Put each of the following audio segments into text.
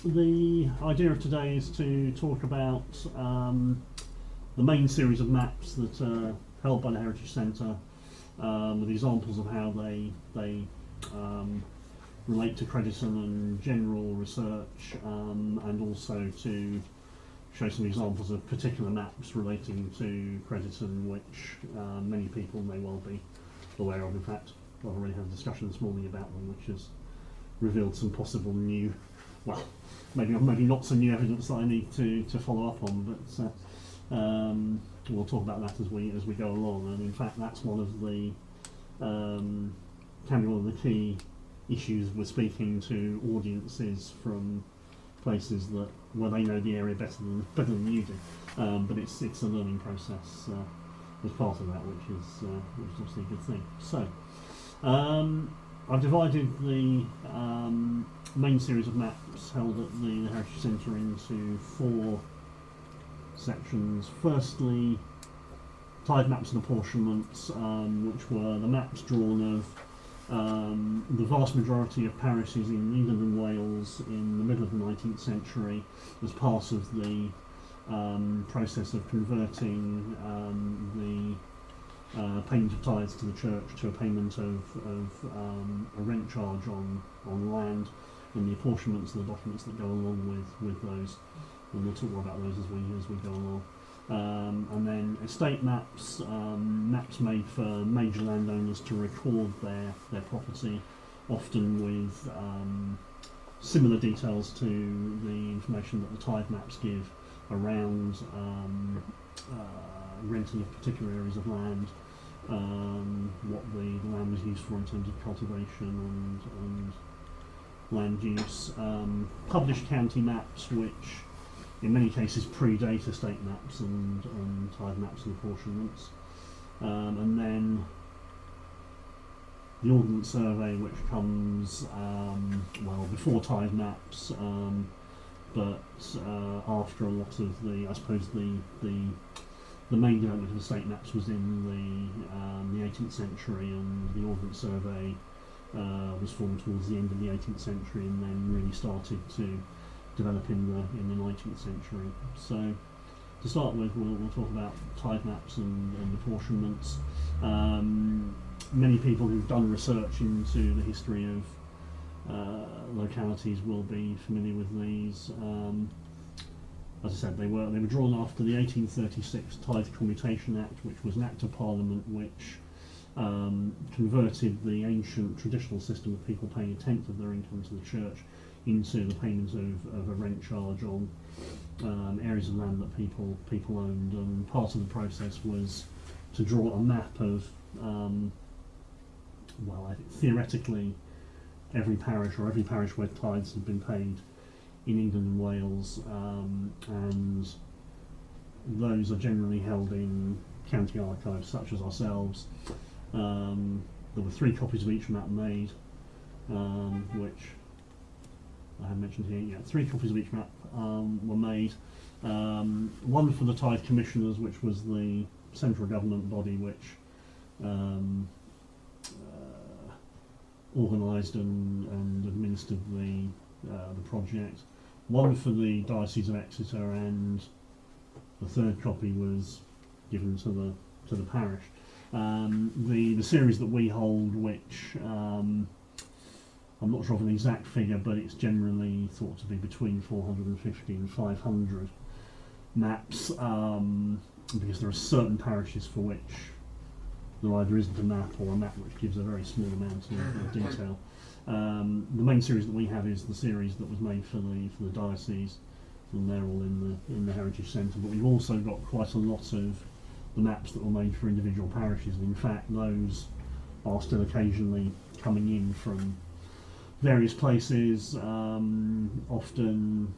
The idea of today is to talk about the main series of maps that are held by the Heritage Centre, with examples of how they relate to Crediton and general research, and also to show some examples of particular maps relating to Crediton, which many people may well be aware of. In fact, I've already had a discussion this morning about them, which has revealed some possible new, well, maybe not so new evidence that I need to follow up on, but we'll talk about that as we go along. And in fact, that's one of the can be one of the key issues with speaking to audiences from places where they know the area better than you do. But it's a learning process as part of that, which is obviously a good thing. So I've divided the main series of maps held at the Heritage Centre into 4 sections. Firstly, tithe maps and apportionments, which were the maps drawn of the vast majority of parishes in England and Wales in the middle of the 19th century as part of the process of converting the payment of tithes to the church to a payment of a rent charge on land, and the apportionments and the documents that go along with those, and we'll talk more about those as we go along. And then estate maps, maps made for major landowners to record their property, often with similar details to the information that the tithe maps give around renting of particular areas of land, what the land was used for in terms of cultivation and land use. Published county maps, which in many cases predate estate maps and tithe maps and apportionments. And then the Ordnance Survey, which comes before tithe maps, but after a lot of the, I suppose the main development of estate maps was in the 18th century, and the Ordnance Survey was formed towards the end of the 18th century, and then really started to develop in the 19th century. So to start with, we'll talk about tithe maps and apportionments. Many people who've done research into the history of localities will be familiar with these. As I said, they were drawn after the 1836 Tithe Commutation Act, which was an Act of Parliament which converted the ancient traditional system of people paying a tenth of their income to the church into the payment of a rent charge on areas of land that people owned. And part of the process was to draw a map of, theoretically every parish where tithes had been paid in England and Wales, and those are generally held in county archives such as ourselves. There were 3 copies of each map made, which I have mentioned here. Yeah, 3 copies of each map were made. One for the Tithe Commissioners, which was the central government body which organised and administered the project. One for the Diocese of Exeter, and the 3rd copy was given to the parish. The series that we hold, which I'm not sure of an exact figure, but it's generally thought to be between 450 and 500 maps, because there are certain parishes for which there either isn't a map or a map which gives a very small amount of detail. The main series that we have is the series that was made for the diocese, and they're all in the Heritage Centre. But we've also got quite a lot of the maps that were made for individual parishes, and in fact those are still occasionally coming in from various places, often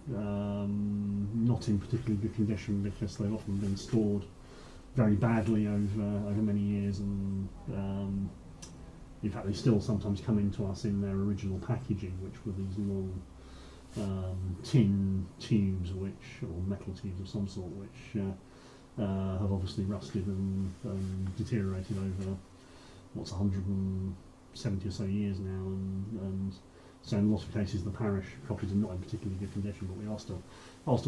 not in particularly good condition because they've often been stored very badly over many years, and in fact they still sometimes come into us in their original packaging, which were these long tin tubes, or metal tubes of some sort, which have obviously rusted and deteriorated over what's 170 or so years now, and So in a lot of cases the parish copies are not in particularly good condition, but we are still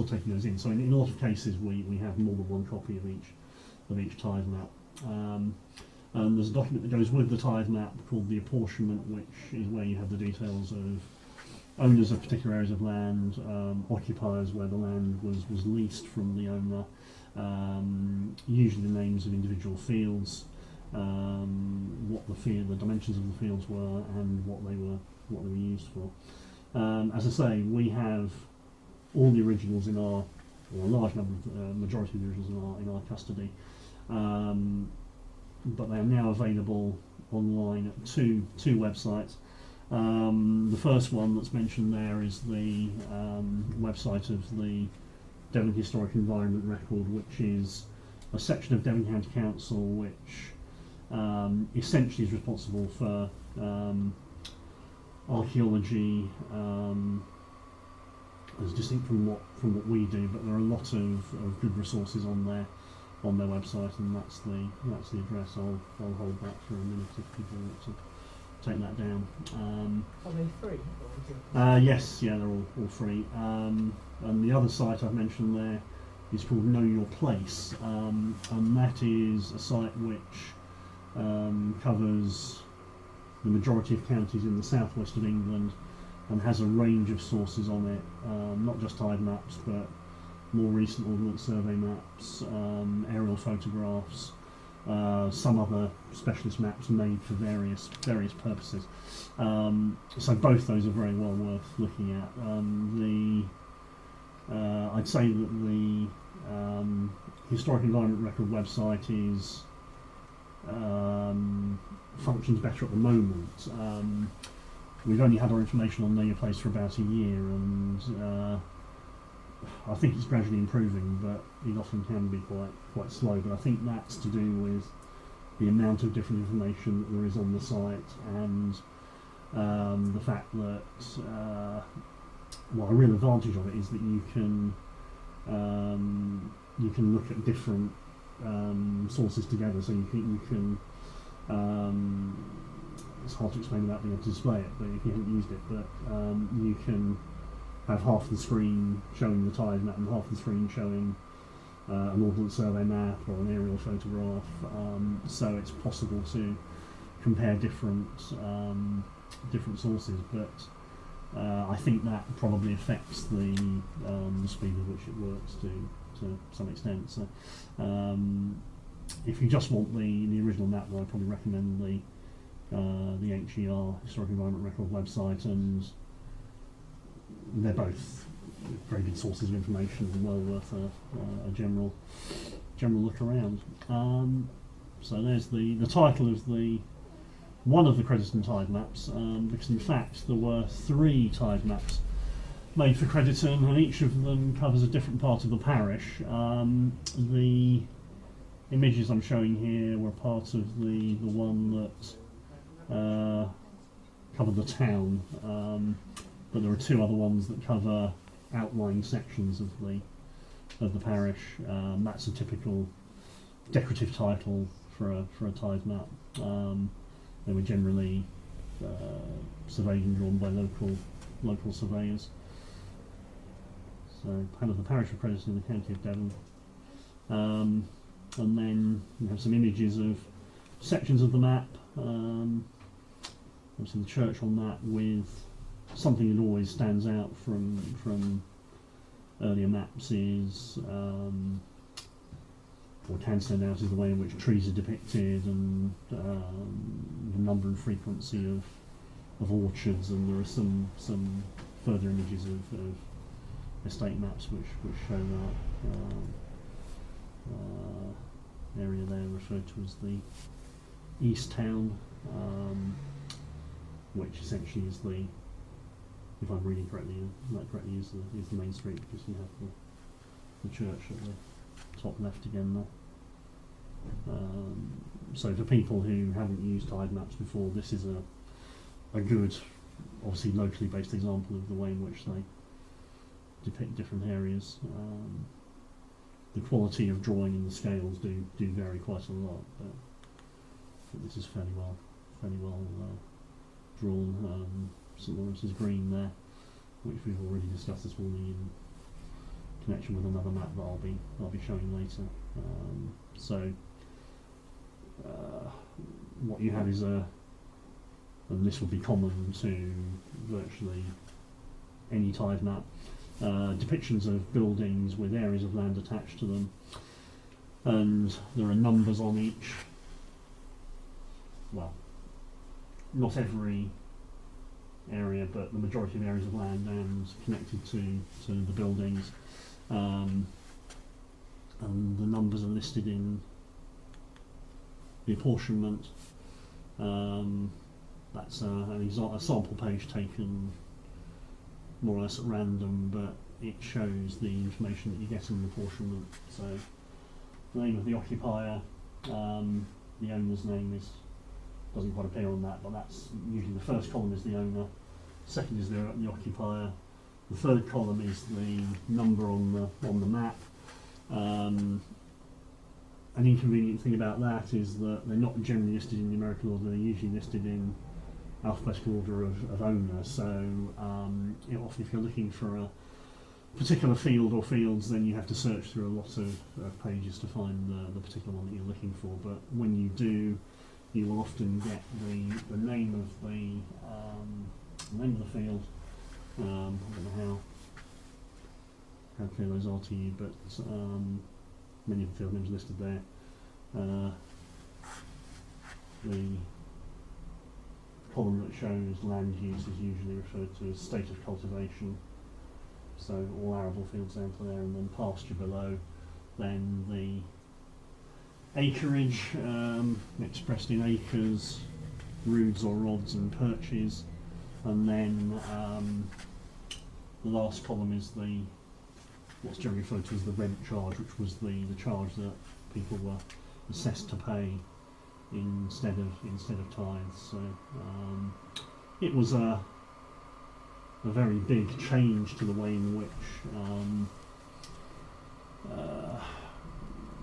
taking those in. So in a lot of cases we have more than one copy of each tithe map. And there's a document that goes with the tithe map called the apportionment, which is where you have the details of owners of particular areas of land, occupiers where the land was leased from the owner, usually the names of individual fields, what the dimensions of the fields were, and what they were used for. As I say, we have all the originals in our, or a large number of majority of the originals in our custody, but they are now available online at two websites. The first one that's mentioned there is the website of the Devon Historic Environment Record, which is a section of Devon County Council which essentially is responsible for archaeology as distinct from what we do, but there are a lot of good resources on their website, and that's the address. I'll hold that for a minute if people want to take that down. Are they free? Yes, yeah, they're all free. And the other site I've mentioned there is called Know Your Place, and that is a site which covers the majority of counties in the southwest of England and has a range of sources on it, not just tithe maps, but more recent Ordnance Survey maps, aerial photographs, some other specialist maps made for various purposes. So both those are very well worth looking at. I'd say that the Historic Environment Record website is functions better at the moment. We've only had our information on Know Your Place for about a year, and I think it's gradually improving, but it often can be quite slow. But I think that's to do with the amount of different information that there is on the site, and the fact that a real advantage of it is that you can look at different sources together. So you can it's hard to explain without being able to display it, but if you haven't used it, but you can have half the screen showing the tithe map and half the screen showing an Ordnance Survey map or an aerial photograph, so it's possible to compare different sources, but I think that probably affects the speed with which it works to some extent. So if you just want the original map, then I'd probably recommend the HER, Historic Environment Record website, and they're both very good sources of information and well worth a general look around. So there's the title of one of the Crediton tithe maps, because in fact there were 3 tithe maps made for Crediton, and each of them covers a different part of the parish. The images I'm showing here were part of the one that covered the town, but there are 2 other ones that cover outlying sections of the parish. That's a typical decorative title for a tithe map. They were generally surveyed and drawn by local surveyors. So, plan of the parish of Crediton in the county of Devon. And then we have some images of sections of the map. Obviously the church on that, with something that always stands out from earlier maps is, or can stand out, is the way in which trees are depicted, and the number and frequency of orchards, and there are some further images of estate maps which show that area there referred to as the East Town, which essentially is the, if I'm reading correctly, is the main street, because you have the church at the top left again there. So for people who haven't used tithe maps before, this is a good, obviously locally based example of the way in which they depict different areas. The quality of drawing and the scales do vary quite a lot, but this is fairly well drawn. St Lawrence's Green there, which we've already discussed this morning in connection with another map that I'll be showing later. What you have is and this would be common to virtually any tithe map, depictions of buildings with areas of land attached to them, and there are numbers on each. Well, not every area, but the majority of areas of land and connected to the buildings, and the numbers are listed in the apportionment. That's a sample page taken more or less at random, but it shows the information that you get in the apportionment. So the name of the occupier, the owner's name doesn't quite appear on that, but that's usually the first column is the owner, second is the occupier, the third column is the number on the map. An inconvenient thing about that is that they're not generally listed in numerical order, they're usually listed in alphabetical order of owner, so often if you're looking for a particular field or fields, then you have to search through a lot of pages to find the particular one that you're looking for, but when you do, you will often get the name of the field. I don't know how clear those are to you, but many of the field names listed there. The column that shows land use is usually referred to as state of cultivation, so all arable fields down to there, and then pasture below, then the acreage expressed in acres, roods or rods and perches, and then the last column is what's generally referred to as the rent charge, which was the charge that people were assessed to pay instead of tithes. So it was a very big change to the way in which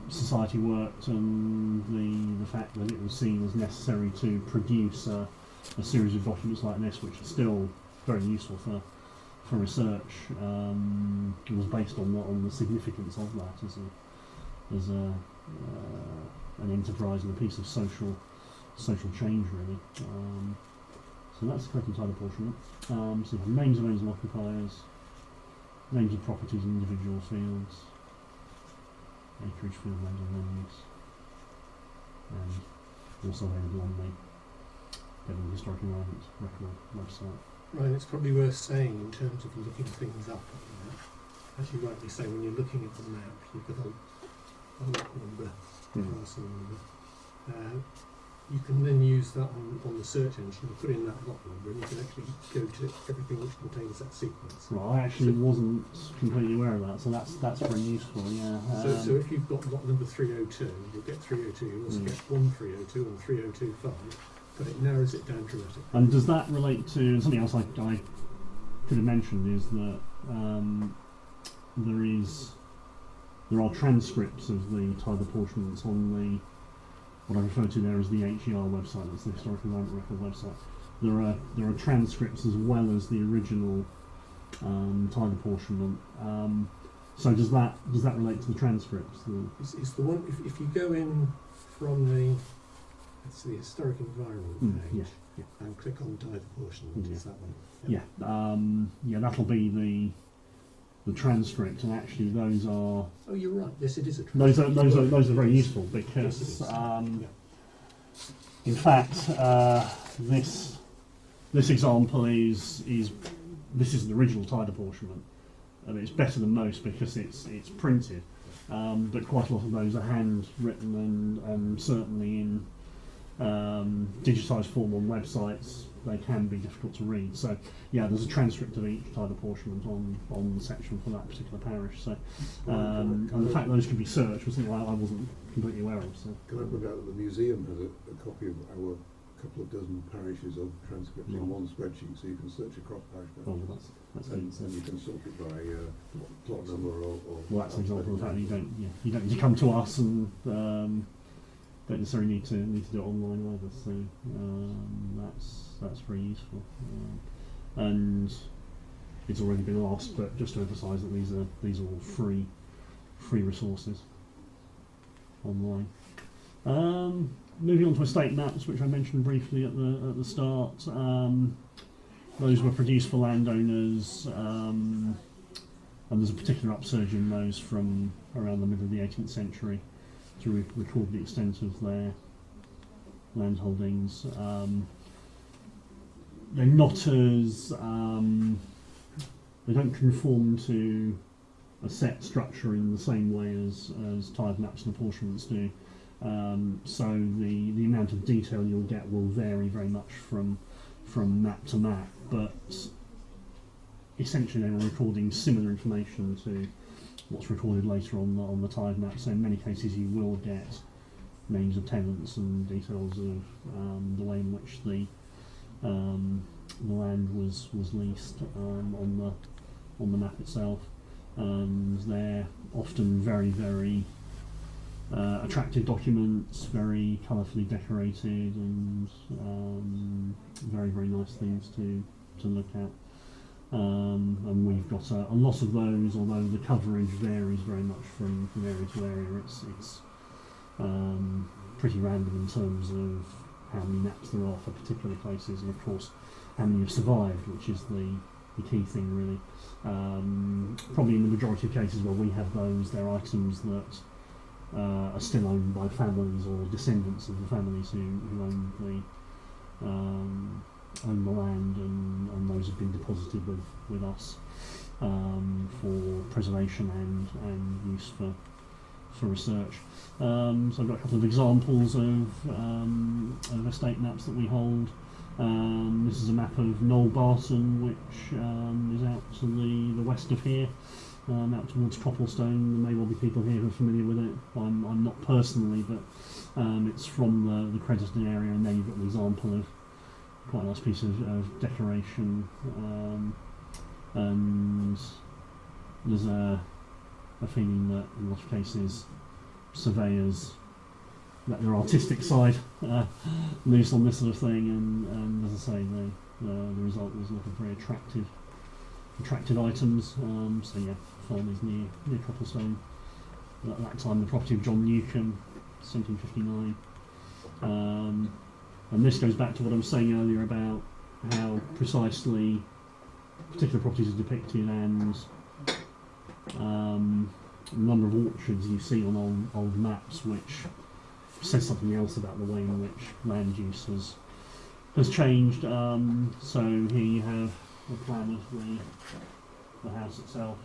society worked, and the fact that it was seen as necessary to produce a series of documents like this, which are still very useful for research, was based on the significance of that as an enterprise and a piece of social change, really. So that's the Crediton Tithe apportionment. So you have names of owners and occupiers, names of properties and individual fields, acreage, field names and land use, and also available on the Devon Historic Environment Record website. Right, it's probably worth saying in terms of looking things up, as you rightly say, when you're looking at the map, you've got a lot number, parcel number. You can then use that on the search engine, put in that lot number, and you can actually go to everything which contains that sequence. Right, I actually wasn't completely aware of that, so that's very useful, yeah. So if you've got lot number 302, you'll get 302, you'll also get 1302 and 3025, but it narrows it down dramatically. And does that relate to something else I could have mentioned, is that there are transcripts of the tithe apportionments on what I refer to there as the HER website, that's the Historic Environment Record website. There are transcripts as well as the original tithe apportionment. So does that relate to the transcripts? It's the one, if you go in from the Historic Environment page and click on tithe apportionment, is that one? Yeah, that'll be the transcript, and actually those are. Oh, you're right. Yes, it is a transcript. Those are very useful because, in fact, this example is this is the original tithe apportionment, and it's better than most because it's printed, but quite a lot of those are handwritten, and certainly in digitised form on websites they can be difficult to read. So yeah, there's a transcript of each tithe apportionment on the section for that particular parish. So and the fact that those can be searched was something I wasn't completely aware of. So can I point out that the museum has a copy of our couple of dozen parishes of transcripts on one spreadsheet, so you can search across parish boundaries. And you can sort it by plot number or well, that's an example of the fact that you don't need to come to us, and don't necessarily need to do it online either. So that's very useful. and it's already been asked, but just to emphasise that these are all free resources online. Moving on to estate maps, which I mentioned briefly at the start. Those were produced for landowners, and there's a particular upsurge in those from around the middle of the 18th century to record the extent of their land holdings. They're not as they don't conform to a set structure in the same way as tithe maps and apportionments do. So the amount of detail you'll get will vary very much from map to map, but essentially they're recording similar information to what's recorded later on the tithe map. So in many cases you will get names of tenants and details of the way in which the land was leased on the map itself, and they're often very, very attractive documents, very colourfully decorated, and very, very nice things to look at. And we've got a lot of those, although the coverage varies very much from area to area. It's pretty random in terms of how many maps there are for particular places, and of course how many have survived, which is the key thing really. Probably in the majority of cases where we have those, they're items that are still owned by families or descendants of the families who own the land, and those have been deposited with us for preservation and use for research. So I've got a couple of examples of estate maps that we hold. This is a map of KNOWLE BARTON, which is out to the west of here, out towards Copplestone. There may well be people here who are familiar with it. I'm not personally, but it's from the Crediton area, and then you've got an example of quite a nice piece of decoration, and there's a feeling that in a lot of cases surveyors let their artistic side loose on this sort of thing, and as I say, the result was a lot of very attractive items. So yeah, found these near Copplestone. At that time, the property of John Newcombe, 1759. And this goes back to what I was saying earlier about how precisely particular properties are depicted, and the number of orchards you see on old maps, which says something else about the way in which land use has changed. So here you have a plan of the house itself,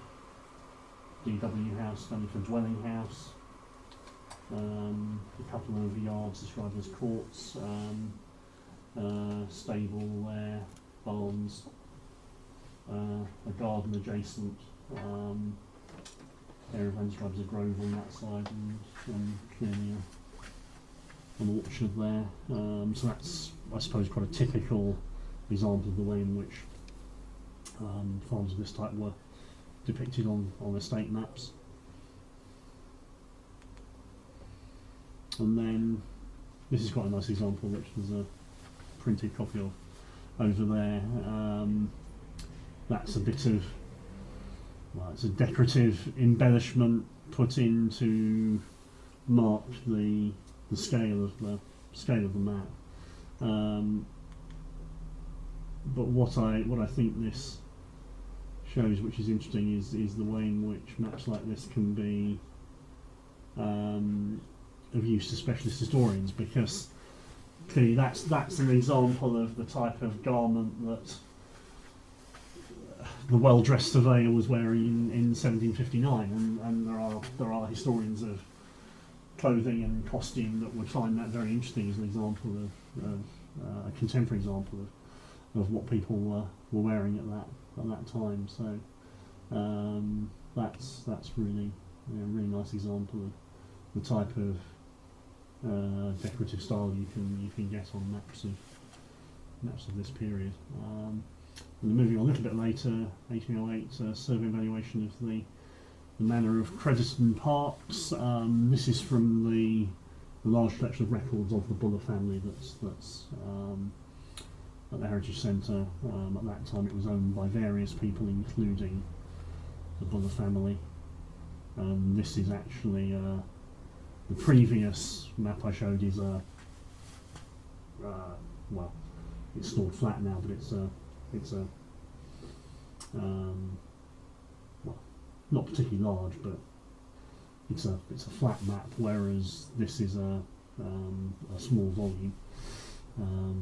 DW house, standing for dwelling house. A couple of yards described as courts, stable there, barns, a garden adjacent, area of land described as a grove on that side, and clearly an orchard there. So that's, I suppose, quite a typical example of the way in which farms of this type were depicted on estate maps. And then this is quite a nice example, which there's a printed copy of over there. That's a bit of, well, it's a decorative embellishment put in to mark the scale of the map. But what I think this shows, which is interesting, is the way in which maps like this can be of use to specialist historians, because clearly that's an example of the type of garment that the well-dressed surveyor was wearing in 1759, and there are historians of clothing and costume that would find that very interesting as an example of a contemporary example of what people were wearing at that time. So that's really a really nice example of the type of decorative style you can get on maps of this period. And moving on a little bit later, 1808, survey and valuation of the manor of Crediton Parks. This is from the large collection of records of the Buller family that's at the Heritage Centre. At that time it was owned by various people, including the Buller family. This is actually the previous map I showed is a well, it's stored flat now, but it's a well, not particularly large, but it's a flat map, whereas this is a small volume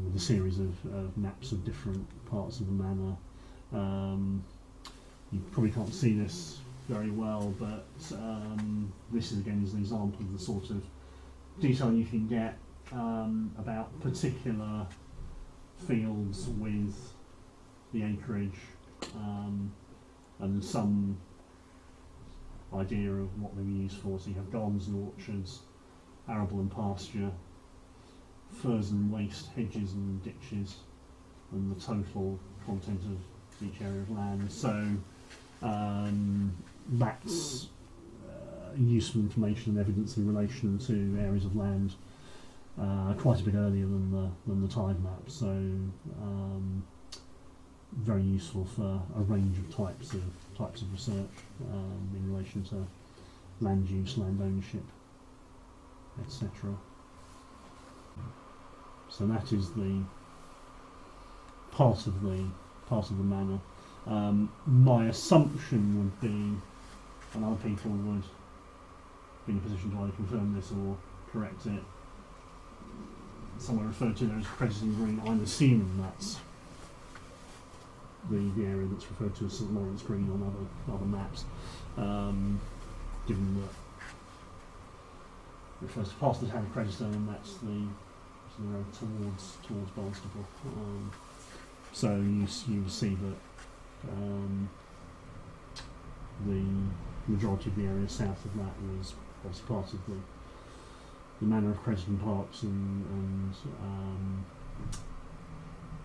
with a series of maps of different parts of the manor. You probably can't see this very well, but this is again is an example of the sort of detail you can get about particular fields with the acreage and some idea of what they were used for. So you have gardens and orchards, arable and pasture, furze and waste, hedges and ditches, and the total content of each area of land. So that's useful information and evidence in relation to areas of land quite a bit earlier than the TITHE map. So very useful for a range of types of research in relation to land use, land ownership, etc. So that is the part of the manor. My assumption would be, and other people would be in a position to either confirm this or correct it, somewhere referred to there as Crediton Green. I'm assuming that's the area that's referred to as St Lawrence Green on other maps, given that it refers to part of the town of Crediton, and that's the road towards Barnstaple. So you will see that the majority of the area south of that was obviously part of the manor of Crediton Parks and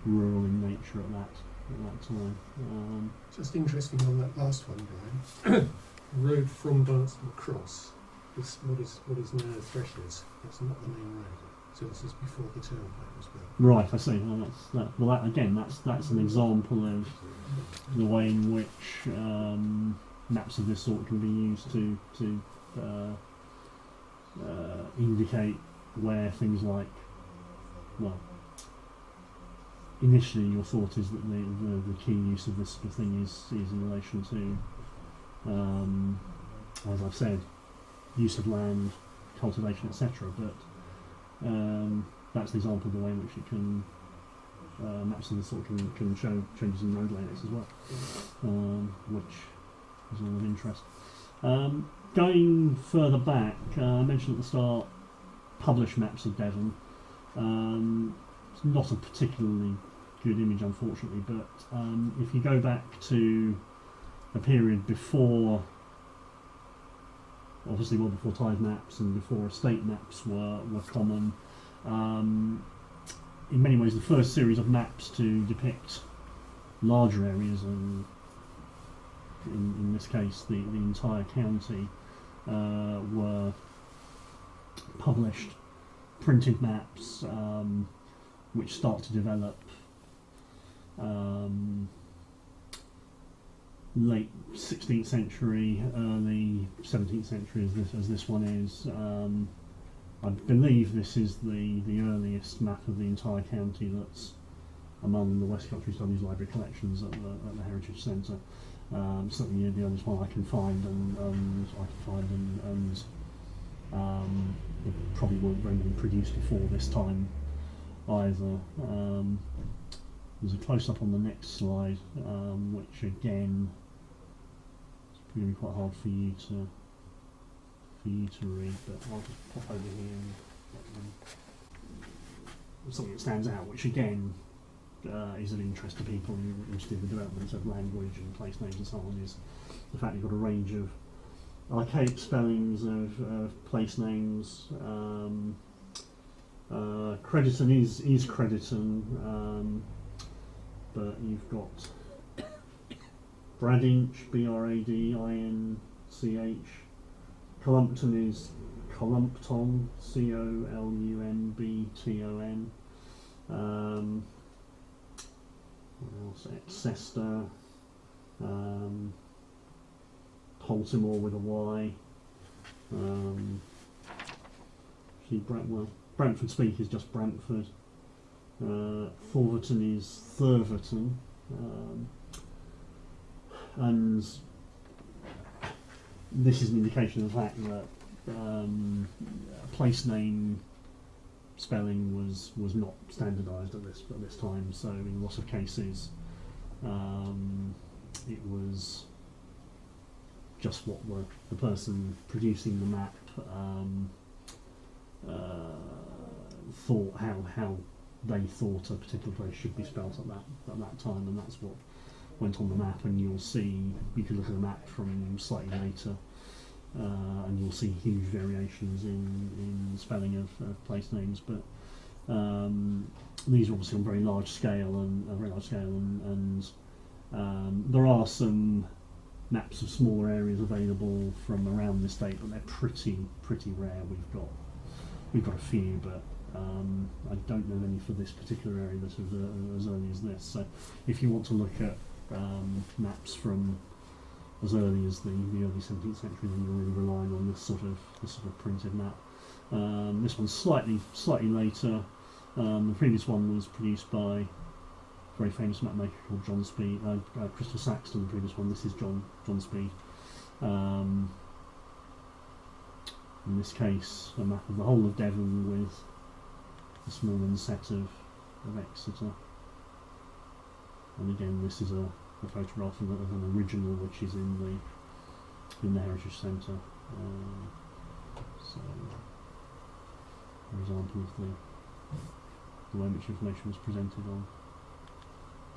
rural in nature at that time. Just interesting on that last one, Brian. Road from Barnstaple Cross. What is now Threshers? That's not the main road. So this is before the turnpike as well. Right, I see. Well, that's an example of the way in which maps of this sort can be used to indicate where things like, well, initially your thought is that the key use of this sort of thing is in relation to, as I've said, use of land, cultivation, etc. But that's an example of the way in which it can maps of this sort can show changes in road layouts as well, which is all of interest. Going further back, I mentioned at the start published maps of Devon. It's not a particularly good image, unfortunately, but if you go back to a period before, obviously well before TITHE maps and before estate maps were common, in many ways the first series of maps to depict larger areas, and in this case the entire county, were published printed maps which start to develop late 16th century, early 17th century as this one is. I believe this is the earliest map of the entire county that's among the West Country Studies Library collections at the Heritage Centre. Certainly the earliest one I can find, and it probably weren't very many produced before this time either. There's a close-up on the next slide, which again is going to be quite hard for you to read, but I'll just pop over here and something that stands out, which again is of interest to people interested in the development of language and place names and so on, is the fact you've got a range of archaic spellings of place names. Crediton is Crediton, but you've got Bradinch, Bradinch. Columpton is Columpton, Colunbton. what else? EXCESTER, Baltimore with a Y. Brantford Speak is just Brantford. Thorverton is Thurverton. And this is an indication of the fact that place name spelling was not standardised at this time. So in a lot of cases, it was just what the person producing the map thought how they thought a particular place should be spelt at that time, and that's what went on the map. And you can look at the map from slightly later, and you'll see huge variations in spelling of place names. But these are obviously on very large scale, and there are some maps of smaller areas available from around this date, but they're pretty rare. We've got a few, but I don't know any for this particular area that are as early as this. So if you want to look at maps from as early as the early 17th century, then you're really relying on this sort of printed map. This one's slightly later. The previous one was produced by a very famous mapmaker called John Speed, Christopher Saxton. The previous one. This is John Speed. In this case, a map of the whole of Devon with a small inset of Exeter. And again, this is a photograph of an original which is in the Heritage Centre. So, an example of the way in which information was presented on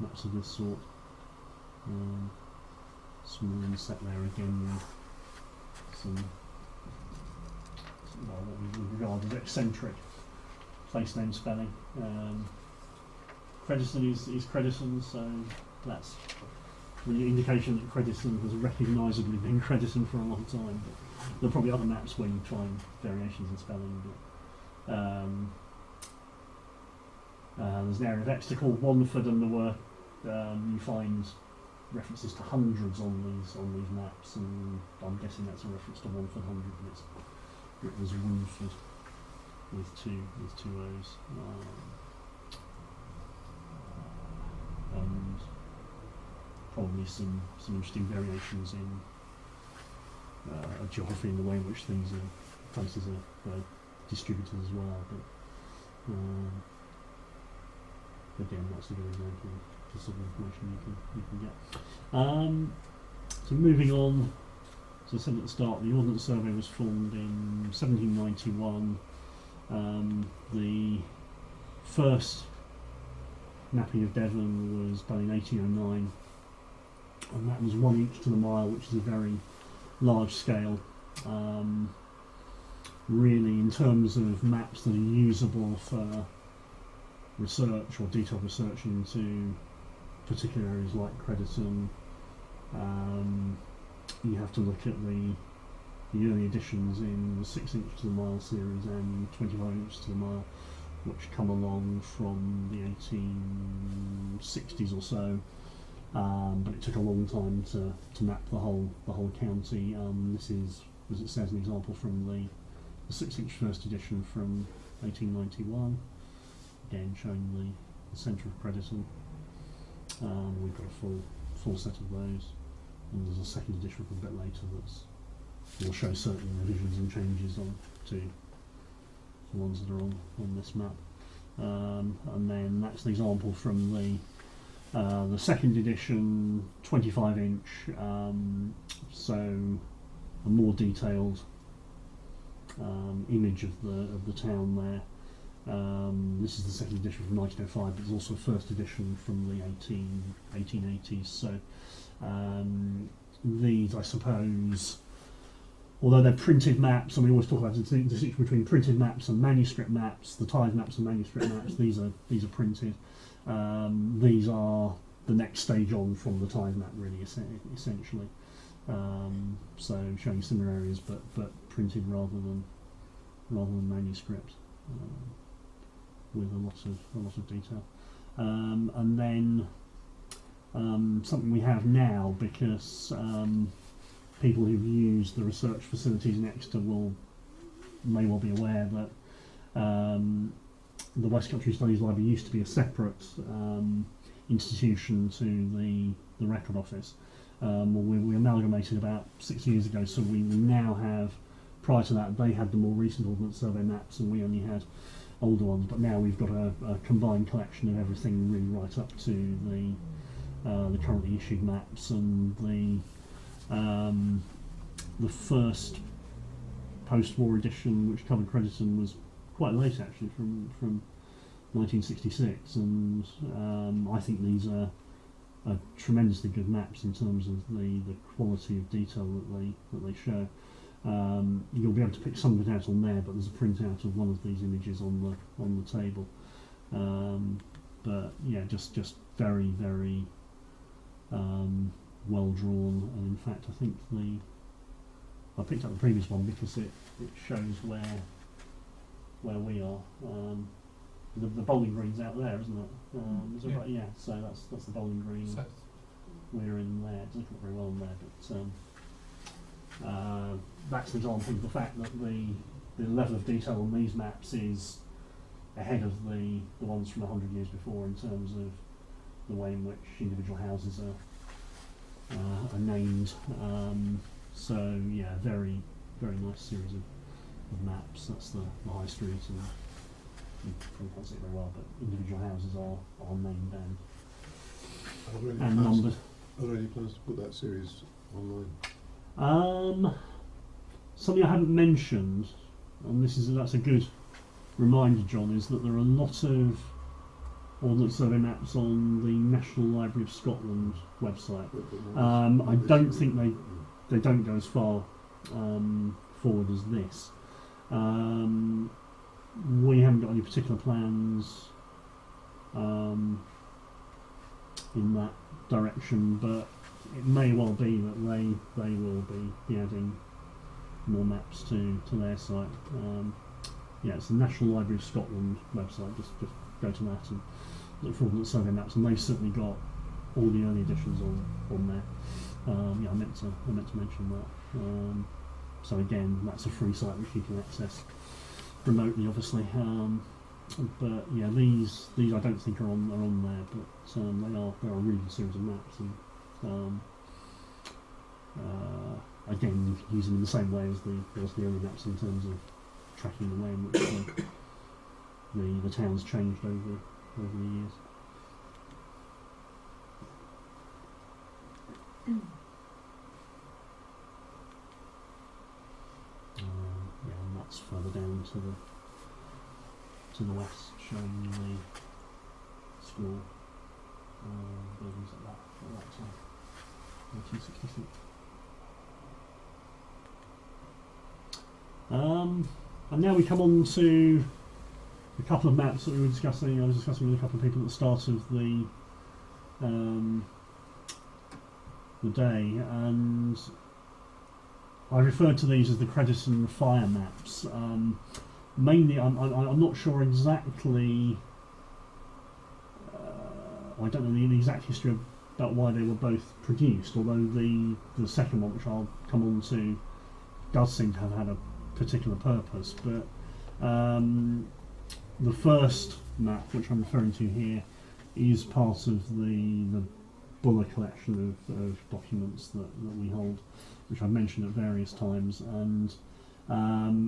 maps of this sort. Small inset there again with some what we would regard as eccentric place name spelling. Crediton is Crediton, so that's the indication that Crediton has recognisably been Crediton for a long time. But there are probably other maps where you find variations in spelling. But, there's an area of Exeter called Wanford, and there were you find references to hundreds on these maps, and I'm guessing that's a reference to Wanford 100, but it was Wanford with two O's. And probably some interesting variations in geography and the way in which places are distributed as well. But again, that's a good example of the sort of information you can get. So moving on, as I said at the start, the Ordnance Survey was formed in 1791. The first mapping of Devon was done in 1809, and that was 1 inch to the mile, which is a very large scale. Really, in terms of maps that are usable for research or detailed research into particular areas like Crediton, you have to look at the early editions in the 6 inch to the mile series and 25 inches to the mile, which come along from the 1860s or so, but it took a long time to map the whole county. This is, as it says, an example from the 6 inch first edition from 1891, again showing the centre of Crediton. We've got a full set of those, and there's a second edition from a bit later will show certain revisions and changes on to the ones that are on this map. And then that's an example from the second edition, 25 inch, so a more detailed image of the town there. This is the second edition from 1905, but there's also a first edition from the 1880s. So these, I suppose, although they're printed maps, and we always talk about the distinction between printed maps and manuscript maps, the TITHE maps and manuscript maps, these are printed. These are the next stage on from the TITHE map, really, essentially. So showing similar areas, but printed rather than manuscript, with a lot of detail. And then something we have now, because people who've used the research facilities in Exeter may well be aware that the West Country Studies Library used to be a separate institution to the record office. We amalgamated about 6 years ago, so we now have, prior to that they had the more recent Ordnance Survey maps and we only had older ones, but now we've got a combined collection of everything really right up to the currently issued maps, and the first post-war edition, which covered Crediton, was quite late actually, from 1966, and I think these are tremendously good maps in terms of the quality of detail that they show. You'll be able to pick some of it out on there, but there's a printout of one of these images on the table. But yeah, just very, very well drawn, and in fact I think I picked up the previous one because it shows where we are. The bowling green's out there, isn't it? Is it right? Yeah. So that's the bowling green. So we're in there. It doesn't look very well on there, but that's an example of the fact that the level of detail on these maps is ahead of the ones from 100 years before in terms of the way in which individual houses are named. So yeah, very, very nice series of maps. That's the high street, and you can't see it very well, but individual houses are named and numbered. Are there any plans to put that series online? Something I haven't mentioned, and that's a good reminder, John, is that there are a lot of Ordnance Survey maps on the National Library of Scotland website. I don't think they don't go as far forward as this. We haven't got any particular plans in that direction, but it may well be that they will be adding more maps to their site. Yeah, it's the National Library of Scotland website. Just go to that and look for Ordnance Survey maps, and they've certainly got all the early editions on there. Yeah, I meant to mention that. So again, that's a free site which you can access remotely, obviously. But yeah, these I don't think are on there, but they are a really good series of maps, and again, you can use them in the same way as the early maps in terms of tracking the way in which the town's changed over the years. Yeah, and that's further down to the west, showing the school buildings at that time, 1966. And now we come on to a couple of maps that we were discussing. I was discussing with a couple of people at the start of the day, and I referred to these as the Crediton Fire Maps. Mainly, I'm not sure exactly. I don't know the exact history about why they were both produced. Although the second one, which I'll come on to, does seem to have had a particular purpose. But the first map, which I'm referring to here, is part of the Buller collection of documents that we hold, which I've mentioned at various times, and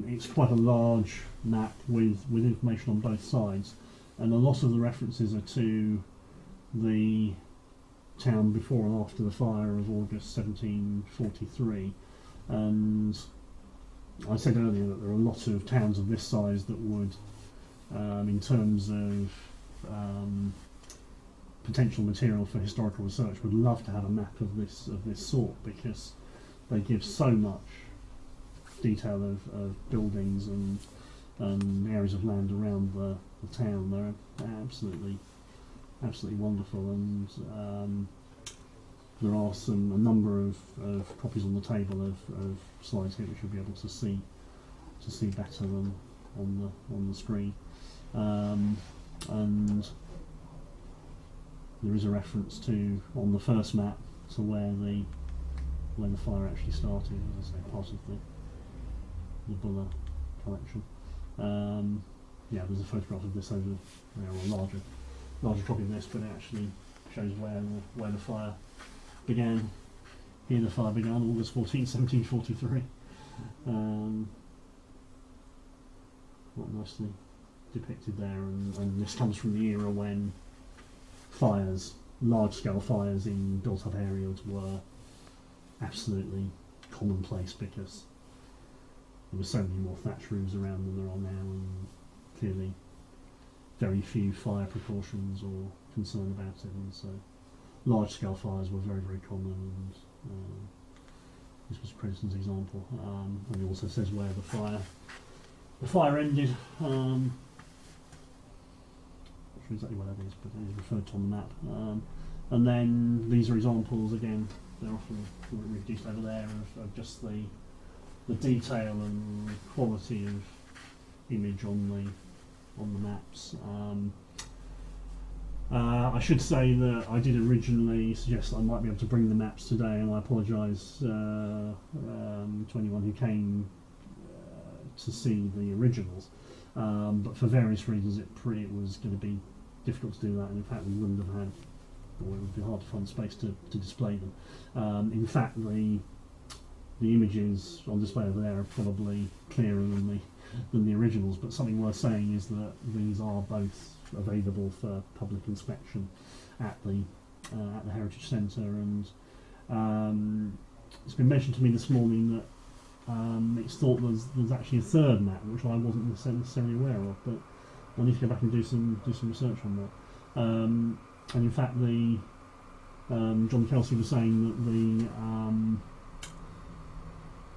it's quite a large map with information on both sides, and a lot of the references are to the town before and after the fire of August 1743, and I said earlier that there are a lot of towns of this size that would, in terms of potential material for historical research, would love to have a map of this sort, because they give so much detail of buildings and areas of land around the town. They're absolutely wonderful, and there are a number of copies on the table of slides here which you'll be able to see better than on the screen. And there is a reference to on the first map to where the fire actually started, as I say, part of the Buller collection. Yeah, there's a photograph of this over there, or a larger copy of this, but it actually shows where the fire began. Here the fire began August 14, 1743. Quite nicely depicted there, and this comes from the era when fires, large-scale fires in built-up areas were absolutely commonplace because there were so many more thatch roofs around than there are now, and clearly very few fire precautions or concern about it, and so large-scale fires were very, very common, and this was Crediton's example. And it also says where the fire ended. Not sure exactly where that is, but it is referred to on the map. And then these are examples again. They're often reduced over there of just the detail and quality of image on the maps. I should say that I did originally suggest that I might be able to bring the maps today, and I apologise to anyone who came to see the originals, but for various reasons it was going to be difficult to do that, and in fact we wouldn't have had, or it would be hard to find space to display them. In fact, the images on display over there are probably clearer than the originals, but something worth saying is that these are both available for public inspection at the Heritage Centre, and it's been mentioned to me this morning that it's thought there's actually a third map, which I wasn't necessarily aware of, but I need to go back and do some research on that. And in fact, John Kelsey was saying that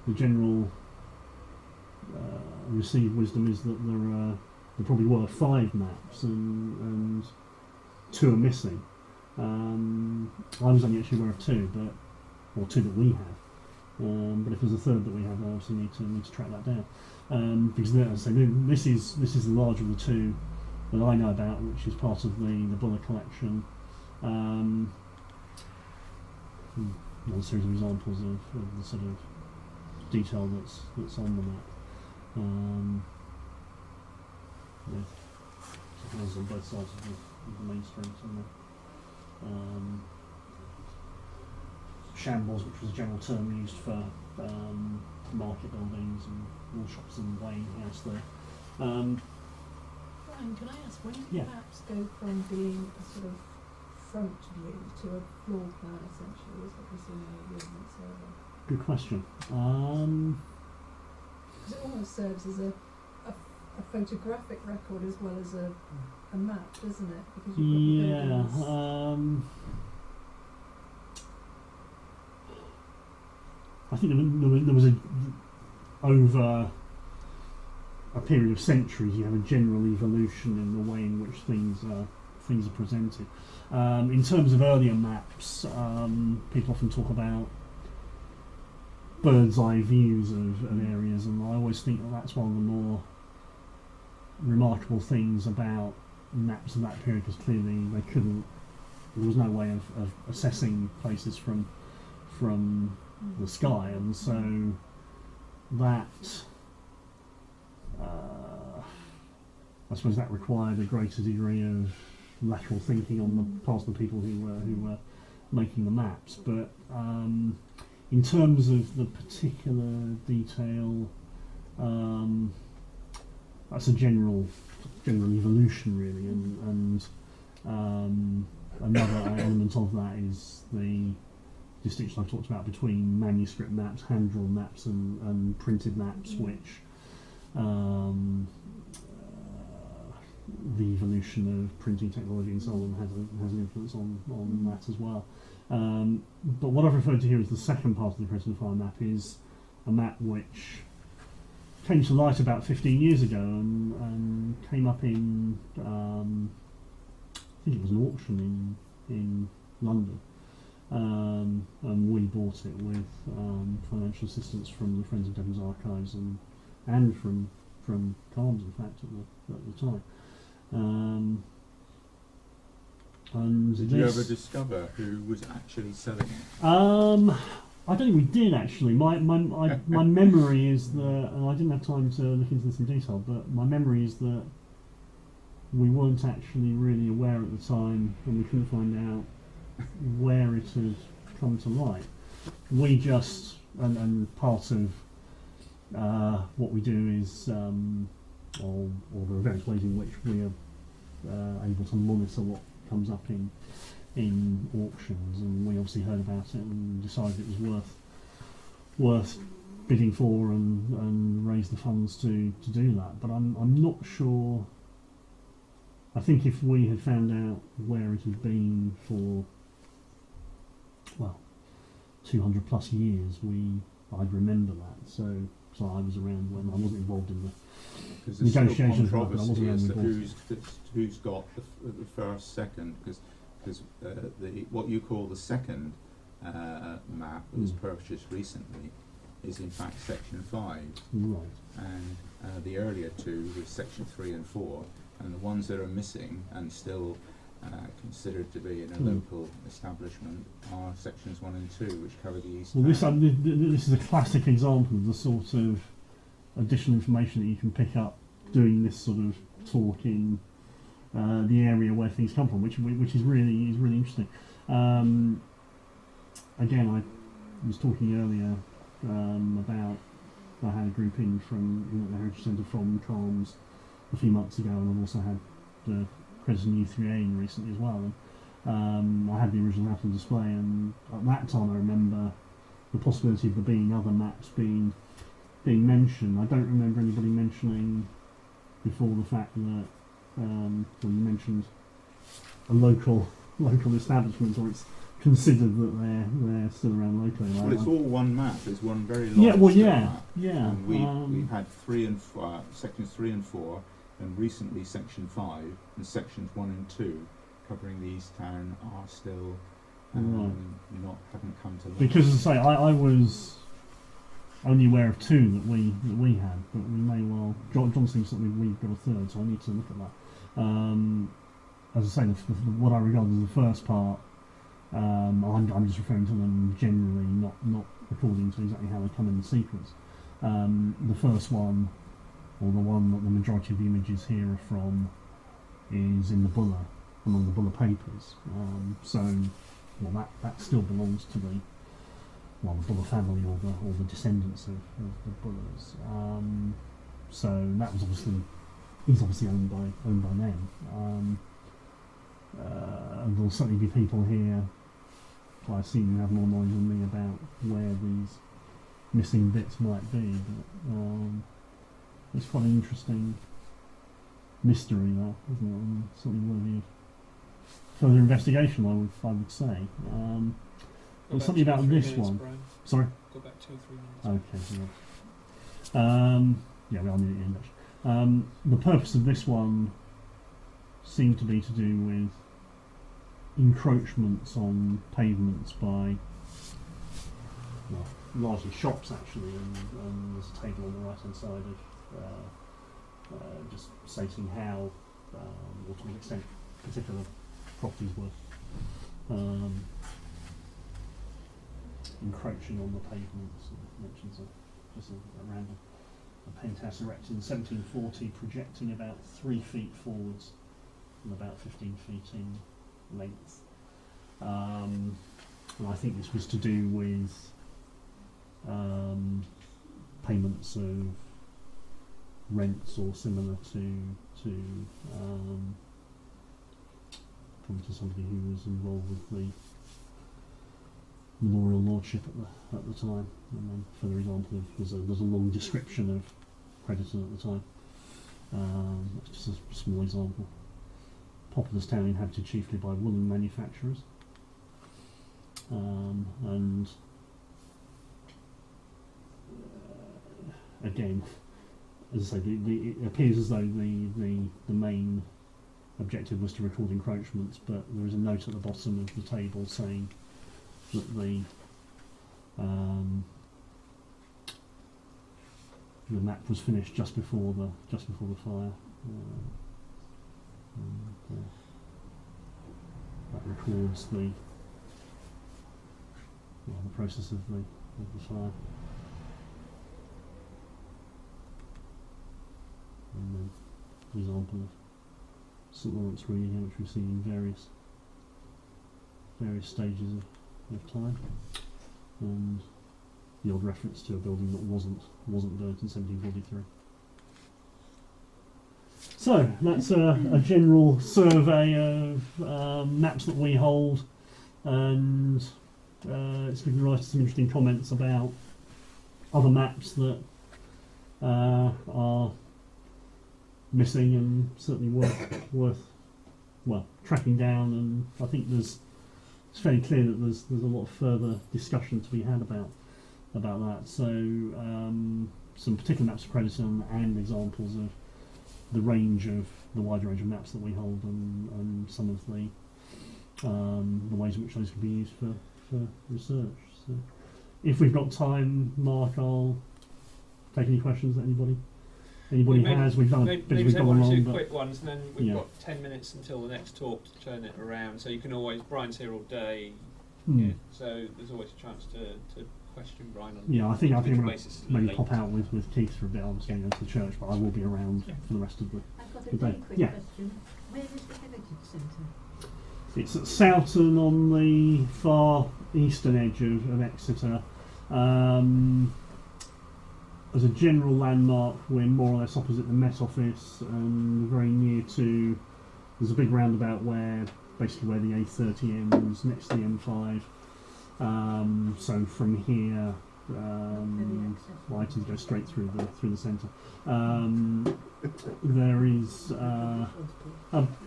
the general received wisdom is that there probably were 5 maps, and 2 are missing. I was only actually aware of 2, or 2 that we have. But if there's a third that we have, I obviously need to track that down. Because as I say, this is the larger of the 2 that I know about, which is part of the Buller collection. Another series of examples of the sort of detail that's on the map. With houses on both sides of the main street, and the shambles, which was a general term used for market buildings and all shops and weighing house there. Brian, can I ask, when do maps go from being a sort of front view to a floor plan, essentially, is what we see in the Ordnance survey? Good question. Because it almost serves as a photographic record as well as a map, doesn't it? Because you've got the buildings. I think there was over a period of centuries, you have a general evolution in the way in which things are presented. In terms of earlier maps, people often talk about bird's eye views of areas, and I always think that's one of the more remarkable things about maps of that period, because clearly there was no way of assessing places from the sky, and so that I suppose that required a greater degree of lateral thinking on the part of the people who were making the maps. But in terms of the particular detail, that's a general evolution really, and another element of that is the distinction I've talked about between manuscript maps, hand-drawn maps, and printed maps, which the evolution of printing technology and so on has an influence on that as well. But what I've referred to here as the second part of the Crediton Fire Map is a map which came to light about 15 years ago and came up in, I think it was an auction in London. And we bought it with financial assistance from the Friends of Devon's Archives and from Carms, in fact, at the time. And did you ever discover who was actually selling it? I don't think we did actually. My memory is that, and I didn't have time to look into this in detail, but my memory is that we weren't actually really aware at the time, and we couldn't find out where it had come to light. We just, and part of what we do is, or there are various ways in which we are able to monitor what comes up in auctions, and we obviously heard about it and decided it was worth bidding for and raise the funds to do that. But I'm not sure. I think if we had found out where it had been for 200 plus years, I'd remember that. So I was around when I wasn't involved in the negotiations. But I wasn't around when who's got the first, second, because what you call the second map that was purchased recently is in fact section 5, right, and the earlier two were section 3 and 4, and the ones that are missing and still considered to be in a local establishment are sections 1 and 2, which cover the east. Well, this is a classic example of the sort of additional information that you can pick up doing this sort of talk in the area where things come from, which is really interesting. Again, I was talking earlier about I had a group in from the Heritage Centre from Calms a few months ago, and I've also had the Crediton U3A in recently as well. And I had the original map on display, and at that time I remember the possibility of there being other maps being mentioned. I don't remember anybody mentioning before the fact that when you mentioned a local establishment, or it's considered that they're still around locally. Well, it's all one map. It's one very long map. Yeah. And we've had sections 3 and 4, and recently section 5 and sections 1 and 2 covering the East Town are still haven't come to light. Because as I say, I was only aware of 2 that we had, but we may well. John seems that we've got a third, so I need to look at that. As I say, what I regard as the first part, I'm just referring to them generally, not according to exactly how they come in the sequence. The first one, or the one that the majority of the images here are from, is in the Buller, among the Buller papers. That still belongs to the Buller family or the descendants of the Bullers. So that was obviously owned by them. And there'll certainly be people here, I assume, who have more knowledge than me about where these missing bits might be. But it's quite an interesting mystery, that, isn't it? And something worthy of further investigation, I would say. There's something about this one. Brian. Sorry? Go back 2 or 3 minutes. Okay, yeah. We are nearly in English. The purpose of this one seemed to be to do with encroachments on pavements by, largely shops actually, and there's a table on the right hand side of just stating how, or to what extent particular properties were encroaching on the pavements. It mentions a random penthouse erected in 1740, projecting about 3 feet forwards and about 15 feet in length. And I think this was to do with payments of rents or similar to probably to somebody who was involved with the memorial lordship at the time. And then further example there's a long description of Crediton at the time. That's just a small example. Populous town inhabited chiefly by woolen manufacturers, and again, as I say, it appears as though the main objective was to record encroachments, but there is a note at the bottom of the table saying that the map was finished just before the fire. records the process of the fire. And then an example of St Lawrence Green here, which we see in various stages of time, and the odd reference to a building that wasn't burnt in 1743. So that's a general survey of maps that we hold, and it's given rise to some interesting comments about other maps that are missing and certainly worth tracking down. And I think it's fairly clear that there's a lot of further discussion to be had about that. So some particular maps of Crediton and examples of the wide range of maps that we hold, and some of the ways in which those can be used for research. So if we've got time, Mark, I'll take any questions that anybody has. We've done maybe we've gone one or along, two quick ones, and then we've yeah. got 10 minutes until the next talk to turn it around. So you can always, Brian's here all day, yeah, so there's always a chance to question Brian on I think I'm going to maybe late. pop out with Keith for a bit. I'm just going to go to the church, but I will be around for the rest of the I've got a day. very quick Yeah. question. Where is the Heritage Centre? It's at Soughton on the far eastern edge of Exeter. As a general landmark, we're more or less opposite the Met Office, and very near to. There's a big roundabout where the A30 ends next to the M5. So from here, I tend to go straight through the centre. There is a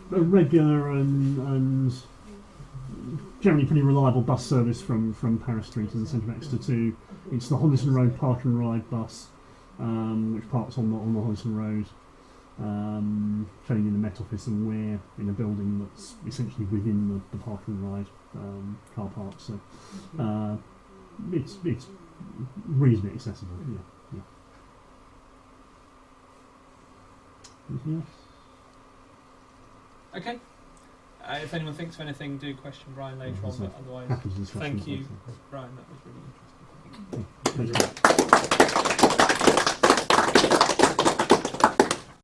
regular and generally pretty reliable bus service from Paris Street to the centre of Exeter to. It's the Hodgson Road Park and Ride bus, which parks on the Hodgson Road, filling in the Met Office, and we're in a building that's essentially within the Park and Ride car park. So it's reasonably accessible. Yeah. Anything else? Okay. If anyone thinks of anything, do question Brian later on, but otherwise, Happy to discuss thank with you, both. Brian, that was really interesting. Thank you.